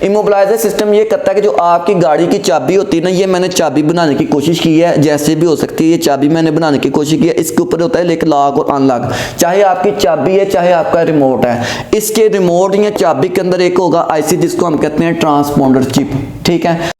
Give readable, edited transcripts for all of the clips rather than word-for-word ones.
Immobiliser system ये करता है कि जो आपकी गाड़ी की चाबी होती है ना, ये मैंने चाबी बनाने की कोशिश की है, जैसे भी हो सकती है ये चाबी मैंने बनाने की कोशिश की है। इसके ऊपर होता है लेक लॉक और अनलॉक, चाहे आपकी चाबी है चाहे आपका रिमोट है, इसके रिमोट या चाबी के अंदर एक होगा आईसी जिसको हम कहते हैं ट्रांसपोंडर चिप। ठीक है,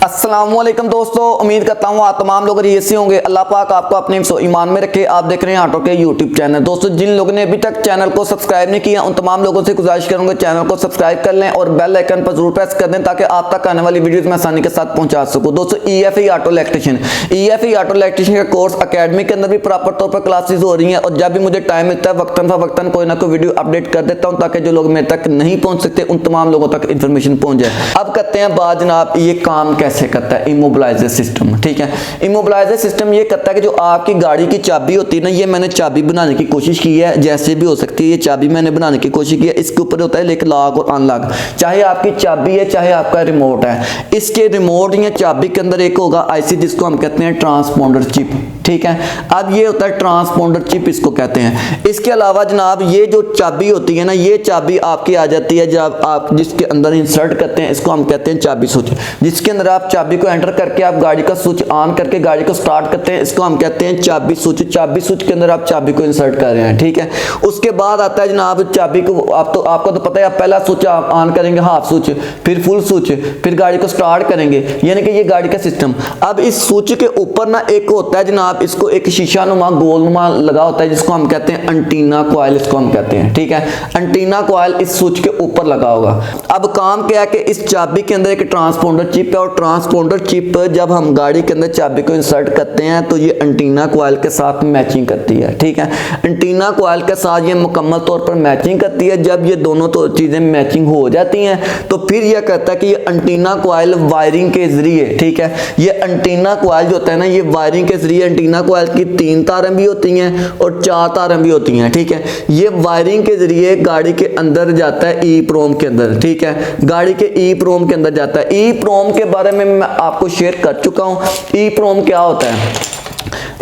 अस्सलामुअलैकुम दोस्तों, उम्मीद करता हूँ आप तमाम लोग ऐसे होंगे। अल्लाह पाक आपको अपने ईमान में रखे। आप देख रहे हैं ऑटो के यूट्यूब चैनल। दोस्तों, जिन लोगों ने अभी तक चैनल को सब्सक्राइब नहीं किया उन तमाम लोगों से गुजारिश करूंगा चैनल को सब्सक्राइब कर लें और बेल आइकन पर जरूर प्रेस कर दें ताकि आप तक आने वाली वीडियोस में आसानी के साथ पहुंचा सकूं। दोस्तों, EFE ऑटो इलेक्ट्रिशियन का कोर्स अकेडमी के अंदर भी प्रॉपर तौर पर क्लासेज हो रही हैं और जब भी मुझे टाइम मिलता है वक्तन फवक्तन कोई ना कोई वीडियो अपडेट कर देता हूँ ताकि जो लोग मेरे तक नहीं पहुंच सकते उन तमाम लोगों तक इन्फॉर्मेशन पहुंच जाए। अब करते हैं बात जनाब, ये काम कैसे करता है इमोबिलाइजर सिस्टम। ठीक है, इमोबिलाइजर सिस्टम ये करता है कि जो आपकी गाड़ी की चाबी होती है ना, ये मैंने चाबी बनाने की कोशिश की है, जैसे भी हो सकती है ये चाबी मैंने बनाने की कोशिश की है। इसके ऊपर होता है लेक लॉक और अनलॉक, चाहे आपकी चाबी है चाहे आपका रिमोट है, इसके रिमोट या चाबी के अंदर एक होगा आईसी जिसको हम कहते हैं ट्रांसपोंडर चिप। ठीक है, अब ये होता है ट्रांसपोंडर चिप इसको कहते हैं। इसके अलावा जनाब ये जो चाबी होती है ना, ये चाबी आपकी आ जाती है जब आप जिसके अंदर इंसर्ट करते हैं, इसको हम कहते हैं चाबी स्विच। जिसके अंदर आप चाबी को एंटर करके आप गाड़ी का स्विच ऑन करके गाड़ी को स्टार्ट करते हैं, इसको हम कहते हैं चाबी स्विच। चाबी स्विच के अंदर आप चाबी को इंसर्ट कर रहे हैं। ठीक है, उसके बाद आता है जनाब चाबी को आपको तो पता है, आप पहला स्विच ऑन करेंगे हाफ स्विच, फिर फुल स्विच, फिर गाड़ी को स्टार्ट करेंगे, यानी कि ये गाड़ी का सिस्टम। अब इस स्विच के ऊपर ना एक होता है जनाब, इसको एक शीशा नुमा गोल नुमा लगा होता है जिसको हम कहते हैं एंटीना कॉइल, इसको हम कहते हैं। ठीक है, एंटीना कॉइल इस स्विच के ऊपर लगा होगा। अब काम क्या है कि इस चाबी के अंदर एक ट्रांसपोंडर चिप है और ट्रांसपोंडर चिप जब हम गाड़ी के अंदर चाबी को इंसर्ट करते हैं तो ये एंटीना कॉइल के साथ मैचिंग करती है। ठीक है, एंटीना कॉइल के साथ ये मुकम्मल तौर पर मैचिंग करती है। जब ये दोनों तो चीजें मैचिंग हो जाती हैं तो फिर यह कहता है कि ये एंटीना कॉइल वायरिंग के जरिए, ठीक है, ये एंटीना कॉइल जो होता है ना, ये वायरिंग के जरिए एंटीना कॉइल की 3 तारें भी होती हैं और 4 तारें भी होती हैं। ठीक है, ये वायरिंग के जरिए गाड़ी के अंदर जाता है EEPROM के अंदर। ठीक है, गाड़ी के EEPROM के अंदर जाता है। EEPROM के बारे में मैं आपको शेयर कर चुका हूं। EEPROM क्या होता है,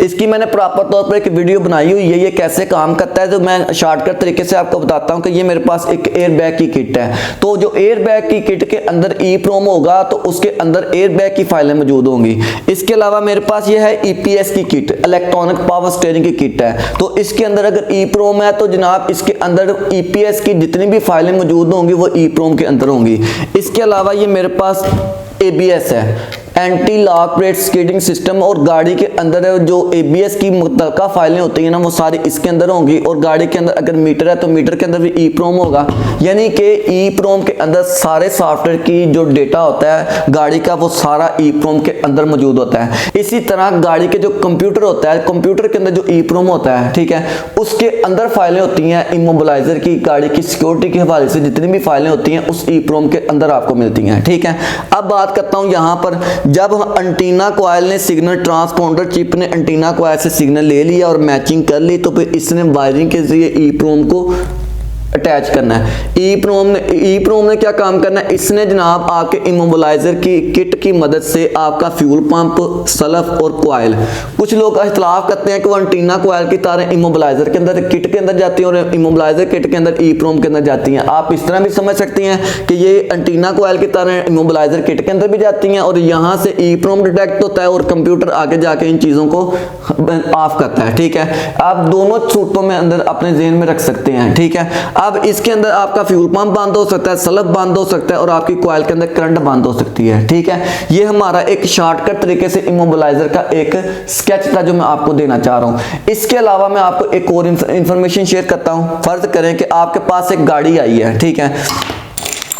इसकी मैंने प्रॉपर तौर पर एक वीडियो बनाई हुई है, ये कैसे काम करता है। तो मैं शॉर्टकट तरीके से आपको बताता हूं कि ये मेरे पास एक एयर बैग की किट है। तो जो एयर बैग की किट के अंदर EEPROM होगा तो उसके अंदर एयर बैग की फाइलें मौजूद होंगी। इसके अलावा मेरे पास ये है EPS की किट, इलेक्ट्रॉनिक पावर स्टीयरिंग की किट है। तो इसके अंदर अगर EEPROM है तो जनाब इसके अंदर EPS की जितनी भी फाइलें मौजूद होंगी वो EEPROM के अंदर होंगी। इसके अलावा ये मेरे पास ABS है, anti lock brake skidding system, और गाड़ी के अंदर जो ABS की मुतलका फाइलें होती हैं ना वो सारी इसके अंदर होंगी। और गाड़ी के अंदर अगर मीटर है तो मीटर के अंदर भी EEPROM होगा, यानी कि EEPROM के अंदर सारे सॉफ्टवेयर की जो डेटा होता है गाड़ी का वो सारा EEPROM के अंदर मौजूद होता है। इसी तरह गाड़ी के जो कंप्यूटर होता है, कंप्यूटर के अंदर जो EEPROM होता है, ठीक है, उसके अंदर फाइलें होती हैं इमोबिलाइजर की, गाड़ी की सिक्योरिटी के हवाले से जितनी भी फाइलें होती हैं उस EEPROM के अंदर आपको मिलती हैं। ठीक है, अब बात करता हूं यहां पर, जब एंटीना कॉइल ने सिग्नल, ट्रांसपोंडर चिप ने एंटीना कॉइल से सिग्नल ले लिया और मैचिंग कर ली तो फिर इसने वायरिंग के जरिए EEPROM को अटैच करना है। EEPROM ने क्या काम करना है, इसने जनाब आपके इमोबिलाइजर की किट की मदद से आपका फ्यूल पंप, सल्फ और कॉइल, कुछ लोग इख्तलाफ करते हैं कि वो एंटीना कॉइल की तारें इमोबिलाइजर के अंदर किट के अंदर जाती हैं और इमोबिलाइजर किट के अंदर EEPROM के अंदर जाती हैं। आप इस तरह भी समझ सकते हैं कि ये एंटीना कॉइल की तारें इमोबिलाइजर किट के अंदर भी जाती हैं और यहाँ से EEPROM डिटेक्ट होता है और कंप्यूटर आगे जाके इन चीज़ों को ऑफ करता है। ठीक है, आप दोनों सूरतों में अंदर अपने ज़हन में रख सकते हैं। ठीक है, अब इसके अंदर आपका फ्यूल पंप बंद हो सकता है, सल्फ बंद हो सकता है और आपकी कॉइल के अंदर करंट बंद हो सकती है। ठीक है, ये हमारा एक शॉर्टकट तरीके से इमोबिलाइजर का एक स्केच था जो मैं आपको देना चाह रहा हूं। इसके अलावा मैं आपको एक और इंफॉर्मेशन शेयर करता हूं। फर्ज करें कि आपके पास एक गाड़ी आई है, ठीक है,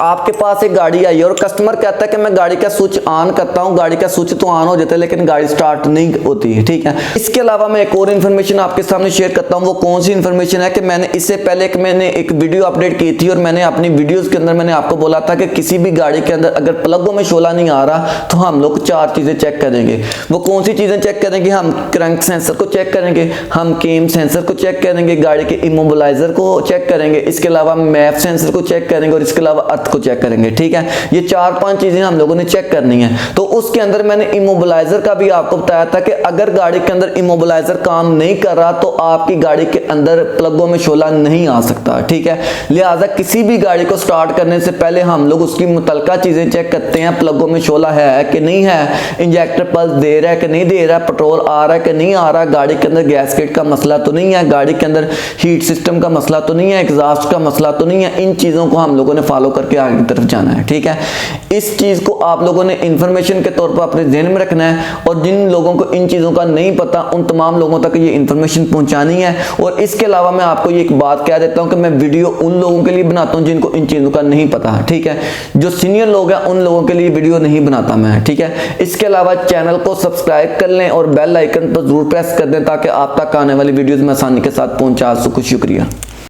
आपके पास एक गाड़ी आई है और कस्टमर कहता है कि मैं गाड़ी का स्विच ऑन करता हूं, गाड़ी का स्विच तो ऑन हो जाता है लेकिन गाड़ी स्टार्ट नहीं होती है। ठीक है, इसके अलावा मैं एक और इन्फॉर्मेशन आपके सामने शेयर करता हूं। वो कौन सी इन्फॉर्मेशन है कि मैंने इससे पहले मैंने एक वीडियो अपडेट की थी और मैंने अपनी वीडियोस के अंदर मैंने आपको बोला था कि किसी भी गाड़ी के अंदर अगर प्लगों में शोला नहीं आ रहा तो हम लोग 4 चीजें चेक करेंगे। वो कौन सी चीजें चेक करेंगे, हम क्रैंक सेंसर को चेक करेंगे, हम केम सेंसर को चेक करेंगे, गाड़ी के इमोबिलाइजर को चेक करेंगे, इसके अलावा मैप सेंसर को चेक करेंगे और इसके अलावा डेप्थ को चेक करेंगे। ठीक है, ये 4-5 चीजें हम लोगों ने चेक करनी है। तो उसके अंदर मैंने इमोबिलाइजर का भी आपको बताया था कि अगर गाड़ी के अंदर इमोबिलाइजर काम नहीं कर रहा तो आपकी गाड़ी के अंदर प्लगों में शोला नहीं आ सकता। ठीक है, लिहाजा किसी भी गाड़ी को स्टार्ट करने से पहले हम लोग उसकी मुतलका चीजें चेक करते हैं, प्लगों में शोला है कि नहीं है, इंजेक्टर पल्स दे रहा है कि नहीं दे रहा है, पेट्रोल आ रहा है कि नहीं आ रहा, गाड़ी के अंदर गैसकेट का मसला तो नहीं है, गाड़ी के अंदर हीट सिस्टम का मसला तो नहीं है, एग्जॉस्ट का मसला तो नहीं है। इन चीजों को हम लोगों ने फॉलो करके आगे की तरफ जाना है। ठीक है, इस चीज को आप लोगों ने इंफॉर्मेशन के तौर पर अपने ज़हन में रखना है और जिन लोगों को इन चीजों का नहीं पता उन तमाम लोगों तक ये इंफॉर्मेशन पहुंचानी है। और इसके अलावा मैं आपको ये एक बात कह देता हूं कि मैं वीडियो उन लोगों के लिए बनाता हूं जिनको इन चीजों का नहीं पता। ठीक है, जो सीनियर लोग हैं उन लोगों के लिए वीडियो नहीं बनाता मैं। ठीक है, इसके अलावा चैनल को सब्सक्राइब कर लें और बेल आइकन पर जरूर प्रेस कर दें ताकि आप तक आने वाली वीडियोस में आसानी के साथ पहुंचा सकूं। शुक्रिया।